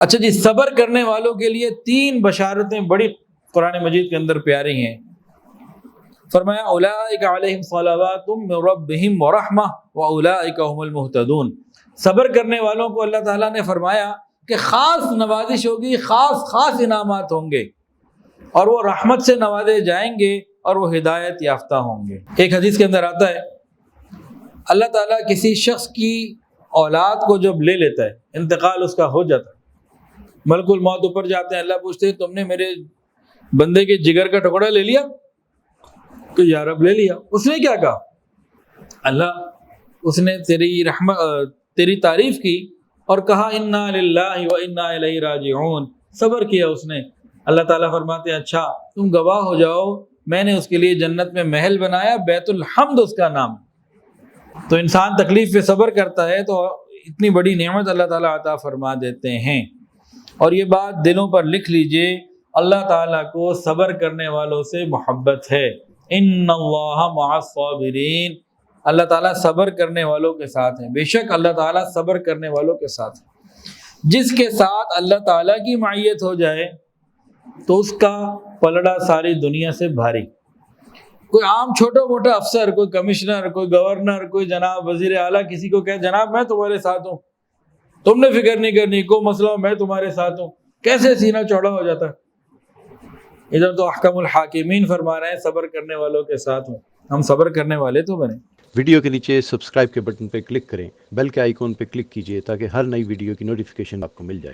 اچھا جی، صبر کرنے والوں کے لیے 3 بشارتیں بڑی قرآن مجید کے اندر پیاری ہیں۔ فرمایا اولئک علیہم صلوات من ربہم ورحمہ واولئک هم المہتدون۔ صبر کرنے والوں کو اللہ تعالیٰ نے فرمایا کہ خاص نوازش ہوگی، خاص انعامات ہوں گے، اور وہ رحمت سے نوازے جائیں گے اور وہ ہدایت یافتہ ہوں گے۔ ایک حدیث کے اندر آتا ہے اللہ تعالیٰ کسی شخص کی اولاد کو جب لے لیتا ہے، انتقال اس کا ہو جاتا ہے، ملک الموت اوپر جاتے ہیں، اللہ پوچھتے ہیں تم نے میرے بندے کے جگر کا ٹکڑا لے لیا؟ کہ یا رب لے لیا۔ اس نے کیا کہا؟ اللہ اس نے تیری تعریف کی اور کہا انا للہ و انا الیہ راجعون، صبر کیا اس نے۔ اللہ تعالیٰ فرماتے ہیں اچھا تم گواہ ہو جاؤ، میں نے اس کے لیے جنت میں محل بنایا، بیت الحمد اس کا نام۔ تو انسان تکلیف پہ صبر کرتا ہے تو اتنی بڑی نعمت اللہ تعالیٰ عطا فرما دیتے ہیں۔ اور یہ بات دلوں پر لکھ لیجئے، اللہ تعالیٰ کو صبر کرنے والوں سے محبت ہے۔ ان اللہ مع الصابرین، اللہ تعالیٰ صبر کرنے والوں کے ساتھ ہیں۔ بے شک اللہ تعالیٰ صبر کرنے والوں کے ساتھ ہیں۔ جس کے ساتھ اللہ تعالیٰ کی معیت ہو جائے تو اس کا پلڑا ساری دنیا سے بھاری۔ کوئی عام چھوٹا موٹا افسر، کوئی کمشنر، کوئی گورنر، کوئی جناب وزیر اعلیٰ کسی کو کہے جناب میں تمہارے ساتھ ہوں، تم نے فکر نہیں کرنی، کوئی مسئلہ ہو میں تمہارے ساتھ ہوں، کیسے سینہ چوڑا ہو جاتا ہے۔ ادھر تو احکم الحاکمین فرما رہے ہیں صبر کرنے والوں کے ساتھ ہوں۔ ہم صبر کرنے والے تو بنیں۔ ویڈیو کے نیچے سبسکرائب کے بٹن پہ کلک کریں، بیل کے آئیکن پہ کلک کیجئے تاکہ ہر نئی ویڈیو کی نوٹیفیکیشن آپ کو مل جائے۔